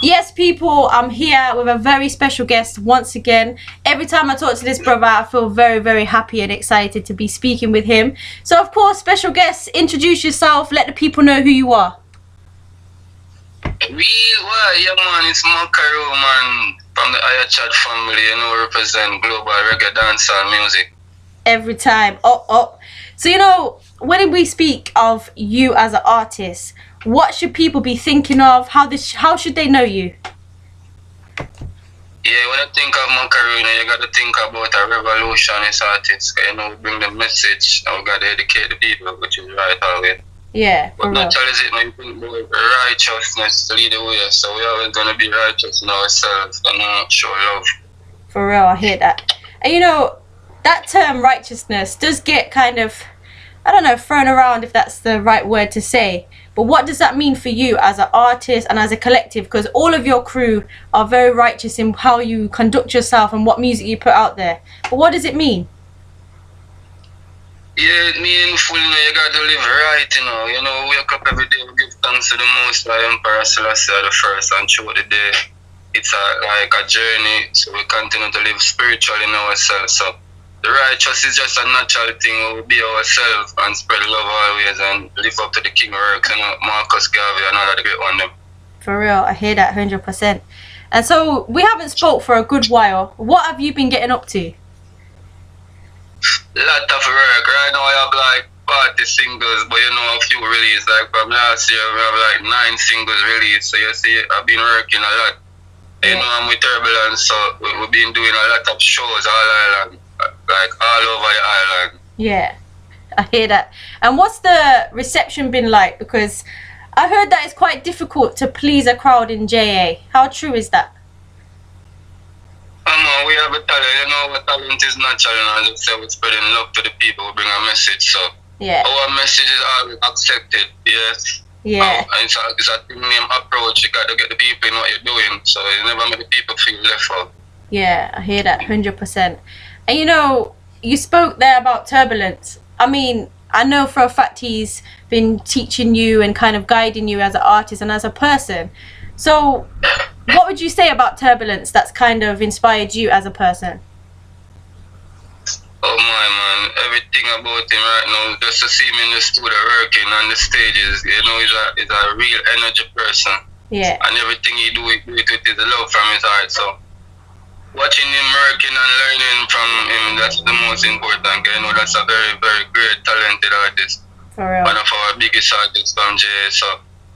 Yes, people, I'm here with a very special guest once again. Every time I talk to this brother, I feel very, very happy and excited to be speaking with him. So, of course, special guest, introduce yourself, let the people know who you are. Yeah, man, it's Makaru, man, from the Higher Chat family, represent global reggae dancehall music. Every time. So, when we speak of you as an artist, what should people be thinking of? How should they know you? Yeah, when I think of Makaru, you got to think about a revolutionist artist. We bring the message and we got to educate the people, which is right always. Yeah, but not only is it, you think about righteousness to lead the way, so we're always going to be righteous in ourselves and show love. For real, I hear that. And that term righteousness does get kind of, I don't know, thrown around, if that's the right word to say. But what does that mean for you as an artist and as a collective? Because all of your crew are very righteous in how you conduct yourself and what music you put out there. But what does it mean? Yeah, it means you got to live right, wake up every day, give thanks to the Most High Emperor Selassie the first and through the day. It's like a journey, so we continue to live spiritually in ourselves. So the righteous is just a natural thing. We will be ourselves and spread love always and live up to the king works, Marcus Garvey and all of the great one them. For real, I hear that 100%. And so we haven't spoke for a good while. What have you been getting up to? Lot of work. Right now I have like 40 singles, but a few released. Like from last year we have like 9 singles released. So you see, I've been working a lot. Yeah. I'm with Turbulence, so we've been doing a lot of shows all island, like all over the island. Yeah, I hear that. And what's the reception been like? Because I heard that it's quite difficult to please a crowd in JA. How true is that? We have a talent, our talent is natural, and as I say, we're spreading love to the people, we bring a message, so yeah. Our message is always accepted, yes. Yeah. It's a thing named approach, you got to get the people in what you're doing, so you never make the people feel left out. Yeah, I hear that 100%. And you spoke there about Turbulence. I mean, I know for a fact he's been teaching you and kind of guiding you as an artist and as a person. So what would you say about Turbulence that's kind of inspired you as a person? Oh my man, everything about him right now, just to see him in the studio working on the stages, he's a real energy person. Yeah. And everything he do it with his love from his heart. So watching him working and learning from him, that's the most important. That's a very, very great, talented artist. For real. One of our biggest artists from JA. So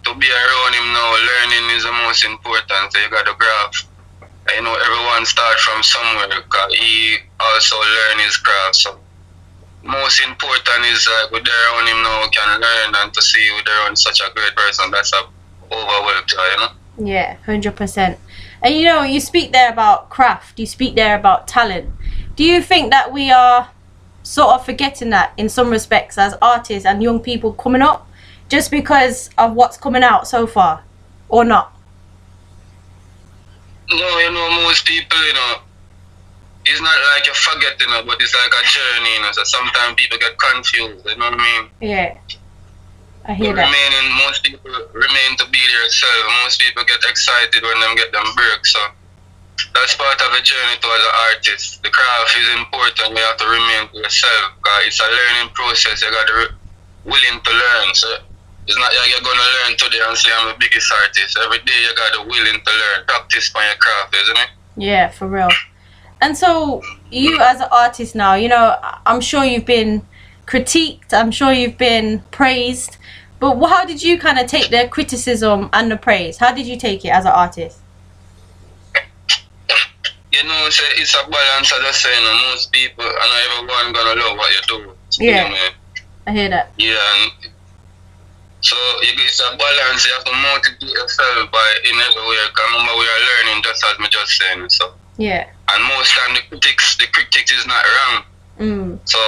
to be around him now, learning is the most important. So you got to grasp. Everyone start from somewhere because he also learn his craft. So most important is like we're around him now, can learn and to see we're around such a great person. That's a overwhelmed joy, Yeah, 100%. And you speak there about craft, you speak there about talent. Do you think that we are sort of forgetting that in some respects as artists and young people coming up just because of what's coming out so far, or not? No, most people, it's not like you forget, but it's like a journey, so sometimes people get confused, you know what I mean? Yeah, I hear that. Most people remain to be themselves. Most people get excited when them get them break, so that's part of the journey towards an artist. The craft is important, you have to remain to yourself, because it's a learning process, you got to be willing to learn, so it's not like you're going to learn today and say I'm the biggest artist. Every day you got to be willing to learn, practice on your craft, isn't it? Yeah, for real. And so you as an artist now, I'm sure you've been critiqued, I'm sure you've been praised, but how did you kind of take the criticism and the praise? How did you take it as an artist? It's a balance, as I say, most people, and everyone going to love what you do. Yeah, I hear that. Yeah, and so it's a balance, you have to motivate yourself by in everywhere. Remember, we are learning just as me just saying. So yeah. And most time the critics is not wrong. So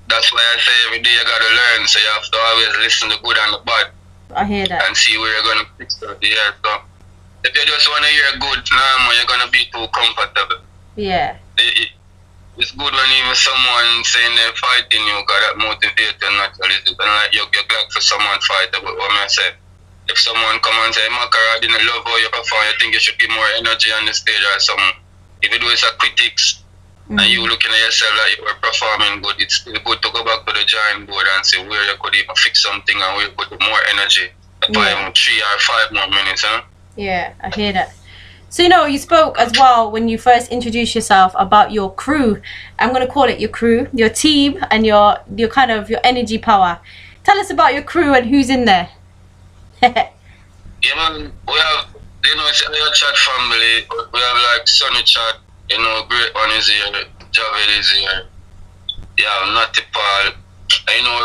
that's why I say every day you gotta learn. So you have to always listen to the good and the bad. I hear that. And see where you're gonna fix that. Yeah. So if you just wanna hear good, you're gonna be too comfortable. Yeah. It's good when even someone saying they're fighting you, because that motivates you naturally. And like you're glad for someone fight about what I say. if someone come and say, Makaru, I didn't love how you perform, you think you should give more energy on the stage or something. If it was a critics and you looking at yourself like you were performing good, it's still good to go back to the drawing board and see where you could even fix something and where you could do more energy. Even 3 or 5 more minutes, huh? Yeah, I hear that. So, you spoke as well when you first introduced yourself about your crew. I'm going to call it your crew, your team, and your kind of your energy power. Tell us about your crew and who's in there. Yeah, man, we have, it's a chat family. We have like Sonny Chat, Great One is here, Javed is here. Yeah, Natty Paul.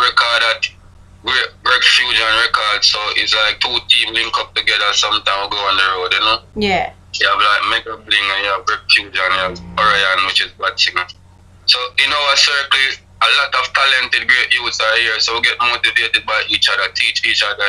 Record that Greg Fusion record, so it's like 2 teams link up together sometime we go on the road, Yeah. You have like Mega Bling and you have Greg Fusion, you have Orion, which is bad singer. So in our circle, a lot of talented great youths are here, so we get motivated by each other, teach each other,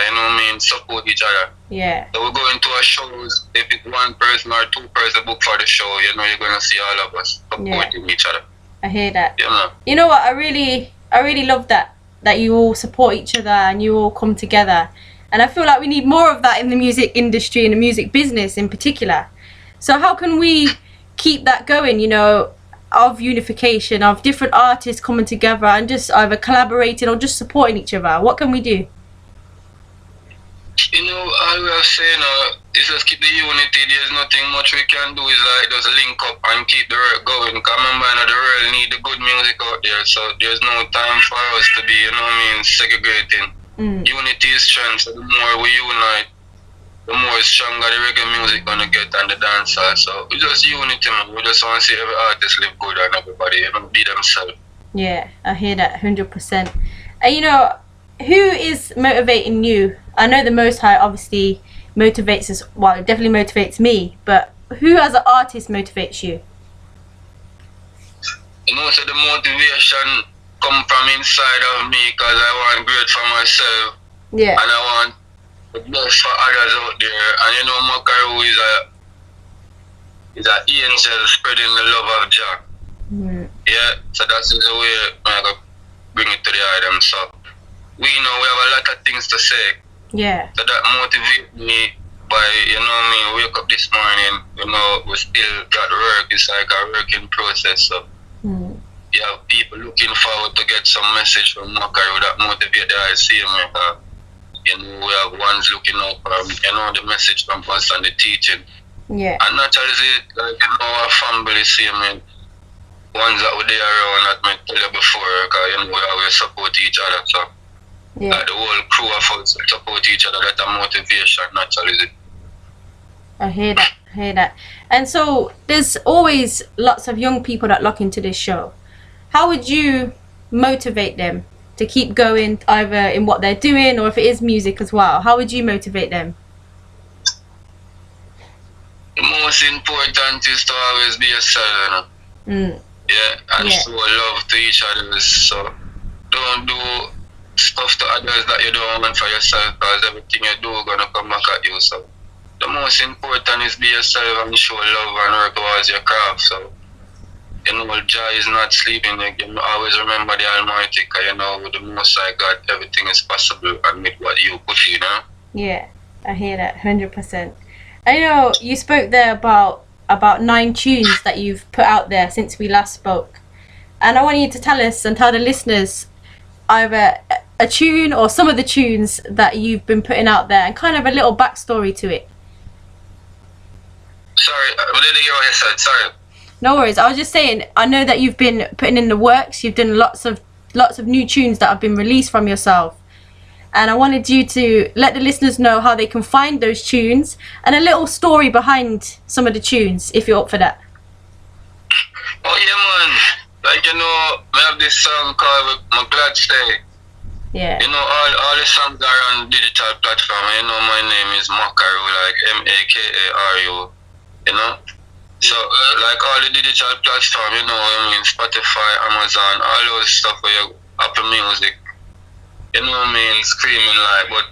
support each other. Yeah. So we go into our shows, if it's 1 person or 2 person book for the show, you're gonna see all of us supporting each other. I hear that. Yeah, man. You know what? I really love that you all support each other and you all come together. And I feel like we need more of that in the music industry and the music business in particular. So how can we keep that going, of unification, of different artists coming together and just either collaborating or just supporting each other? What can we do? All we are saying is just keep the unity. There's nothing much we can do. It's like just link up and keep the work going. Because remember, the world need the good music out there. So there's no time for us to be, segregating. Unity is strength. So the more we unite, the more stronger the reggae music gonna get and the dancer. So we just unity, man. We just want to see every artist live good and everybody, be themselves. Yeah, I hear that 100%. And who is motivating you? I know the Most High obviously motivates us. Well, it definitely motivates me. But who as an artist motivates you? So the motivation come from inside of me because I want great for myself. Yeah. And I want the best for others out there. And Makaru is an angel spreading the love of Jah. Yeah, so that's the way I go bring it to the item. So we know we have a lot of things to say. Yeah. So that motivates me by, wake up this morning, we still got work. It's like a working process. So you have people looking forward to get some message from Makaru that motivate the ICM. We have ones looking up, the message from us and the teaching. Yeah. And naturally, like, our family, ones that were there around that I tell you before, because, we always support each other. So, like, the whole crew of us support each other. That's a motivation, naturally. I hear that. And so, there's always lots of young people that look into this show. How would you motivate them to keep going, either in what they're doing or if it is music as well? How would you motivate them? The most important is to always be yourself, Yeah, and show love to each other. So don't do stuff to others that you don't want for yourself, because everything you do is gonna come back at you. So the most important is be yourself and show love and work towards your craft. So Jah is not sleeping. You always remember the Almighty, because with the Most High God, everything is possible and with what you put in. Yeah, I hear that 100%. I you spoke there about 9 tunes that you've put out there since we last spoke, and I want you to tell us and tell the listeners either a tune or some of the tunes that you've been putting out there and kind of a little backstory to it. Sorry, I didn't hear what you said. Sorry. No worries. I was just saying, I know that you've been putting in the works. You've done lots of new tunes that have been released from yourself. And I wanted you to let the listeners know how they can find those tunes and a little story behind some of the tunes, if you're up for that. Oh, yeah, man. Like, we have this song called My Glad Stay. Yeah. All the songs are on digital platform. My name is Makaru, like Makaru, So, like all the digital platform, Spotify, Amazon, all those stuff where you Apple Music, screaming like, but,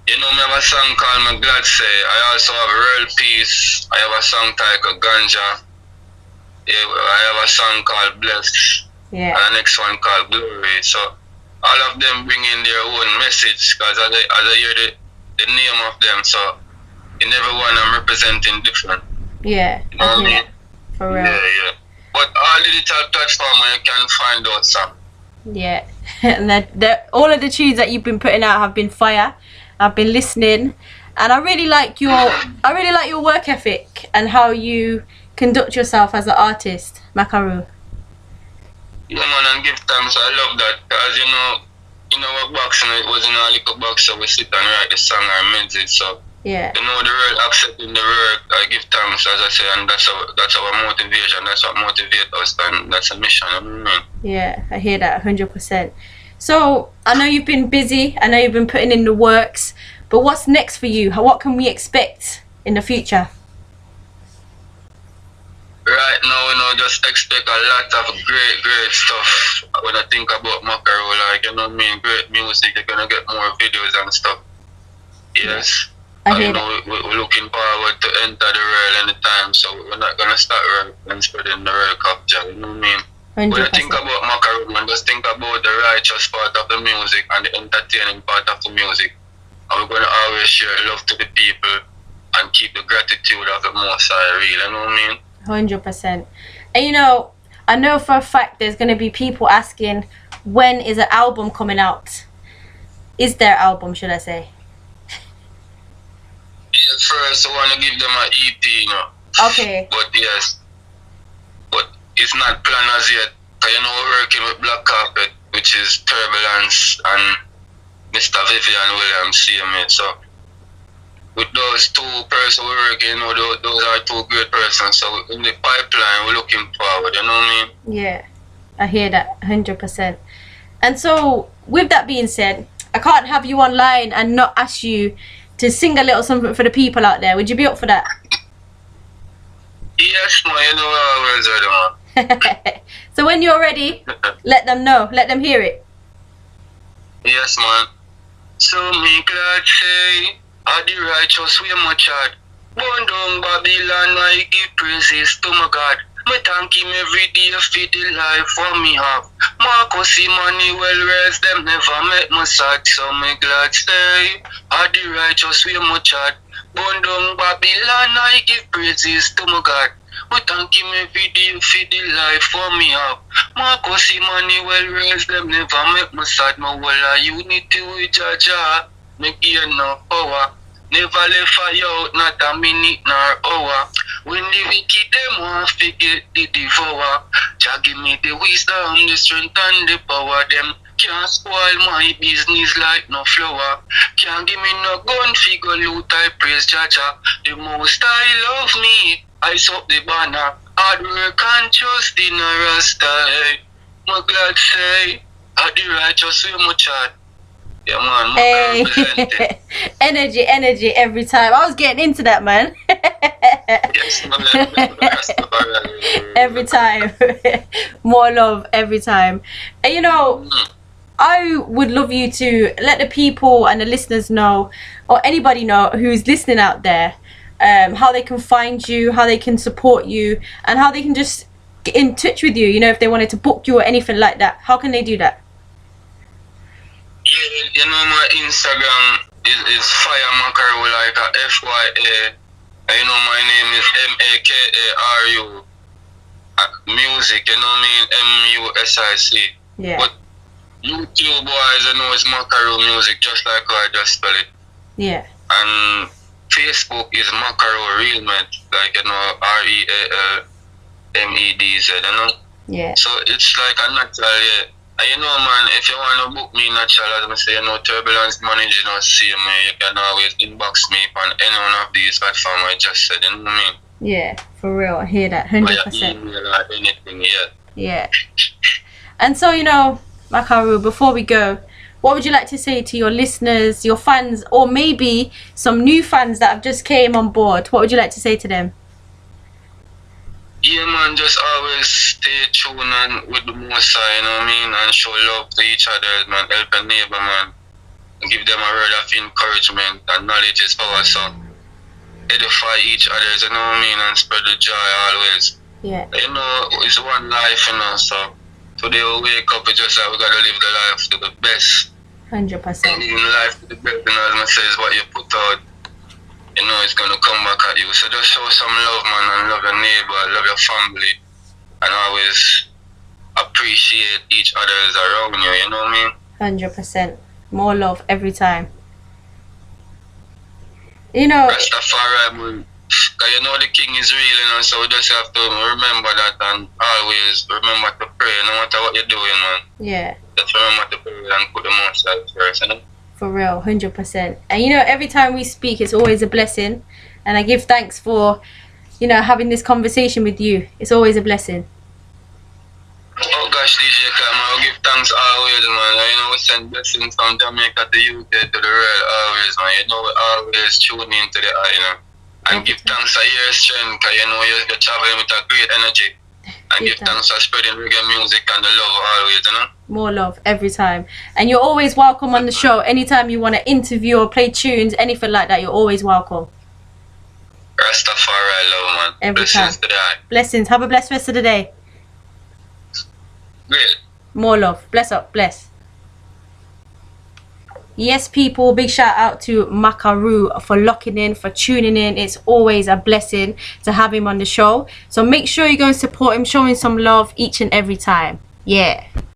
me have a song called My Glad Say. I also have Real Peace. I have a song titled Ganja. I have a song called Blessed. Yeah. And the next one called Glory. So, all of them bring in their own message, because as I hear the name of them, so in everyone I'm representing different. Yeah, You know what I mean? For real. Yeah. But all the digital platform where you can find out some. Yeah, and all of the tunes that you've been putting out have been fire. I've been listening, and I really like your work ethic and how you conduct yourself as an artist, Makaru. Yeah, man, and give thanks. I love that because you know what boxing it was in a little box, so we sit and write the song or message. So Yeah. the world accepting the work. I give thanks, as I say, and that's our motivation. That's what motivates us, and that's a mission. You know what I mean? Yeah, I hear that 100%. So I know you've been busy. I know you've been putting in the works. But what's next for you? What can we expect in the future? Right now, just expect a lot of great stuff. When I think about Makaru, like, you know what I mean, great music, you're gonna get more videos and stuff. Yes. I hear that. We're looking forward to enter the world anytime, so we're not gonna start work and spreading the work of Jah, you know what I mean? 100%. When I think about Makaru, man, just think about the righteous part of the music and the entertaining part of the music. And we're gonna always share love to the people and keep the gratitude of the Most High real, you know what I mean? 100%. And I know for a fact there's going to be people asking, when is an album coming out? Is there an album, should I say? Yeah, first I want to give them an EP, Okay. But yes, but it's not planned as yet. We're working with Black Carpet, which is Turbulence and Mr. Vivian Williams, CMA. So with those two persons we're working, those are two great persons. So in the pipeline, we're looking forward, you know what I mean? Yeah, I hear that 100%. And so, with that being said, I can't have you online and not ask you to sing a little something for the people out there. Would you be up for that? Yes, man, you know I always ready, man. So when you're ready, let them know. Let them hear it. Yes, man. So me glad say, are the righteous way much hard. Born down Babylon, I give praises to my God. Me thank him every day for the life for me have. Marcus Emmanuel raised them never make me sad. So me glad say, are the righteous way much hard. Born down Babylon, I give praises to my God. Me thank him every day for the life for me have. Marcus Emmanuel raised them never make me sad. My whole of unity with Jah. Me gain no power. Never left fire out, not a minute nor hour. When the wicked them want to get the devour. Jah give me the wisdom, the strength and the power. Them can't spoil my business like no flower. Can't give me no gun figure loot, I praise Jah. The most I love me, I up the banner. Hard work and trust in a Rasta. My glad say, are the righteous way much hard. Yeah, man, Hey. energy every time. I was getting into that, man. Yes, man. Every time. More love every time. And I would love you to let the people and the listeners know, or anybody know who's listening out there, how they can find you, how they can support you, and how they can just get in touch with you, if they wanted to book you or anything like that. How can they do that? Yeah, my Instagram is Fire Makaru, like a FYA. And my name is Makaru. Music, MUSIC. Yeah. But YouTube wise, is Makaru Music, just like how I just spell it. Yeah. And Facebook is Makaru Realmed, like REALMEDZ, Yeah. So it's like a natural, yeah. And man, if you want to book me natural, as I say, Turbulence Managing or CMA, you can always inbox me on any one of these platforms I just said, you know what I mean? Yeah, for real, I hear that 100%. Email or anything, yeah. Yeah. And so, Makaru, before we go, what would you like to say to your listeners, your fans, or maybe some new fans that have just came on board? What would you like to say to them? Yeah, man, just always stay tuned and with the Most High, you know what I mean? And show love to each other, man. Help a neighbor, man. And give them a word of encouragement. And knowledge is power, so edify each other, you know what I mean? And spread the joy always. Yeah. It's one life, so today we wake up, it's just like we gotta live the life to the best. 100%. In life, the best thing, as I say, is what you put out. You know, it's gonna come back at you. So just show some love, man, and love your neighbor, love your family, and always appreciate each other's around you. You know what I mean? 100%. More love every time. You know, Rastafari, because you know the king is real, you know, so we just have to remember that and always remember to pray, no matter what you're doing, man. yeah, Just remember to pray and put the most out first, you know? for real, 100%. And you know, every time we speak, it's always a blessing. And I give thanks for, you know, having this conversation with you. It's always a blessing. Oh gosh, DJ Kat, man, I give thanks always, man. You know, we send blessings from Jamaica to UK to the world always, man. You know, we always tune into the eye, you know. And give thanks for your strength, because you know, you're traveling with a great energy. And give thanks for spreading reggae music and the love always, you know. More love every time. And you're always welcome on the show. Anytime you want to interview or play tunes, anything like that, you're always welcome. Rastafari love, man. Every Blessings time. to the eye. Blessings. Have a blessed rest of the day. Great. More love. Bless up. Bless. Yes, people, big shout out to Makaru for locking in, for tuning in. It's always a blessing to have him on the show. So make sure you go and support him, show him some love each and every time. Yeah.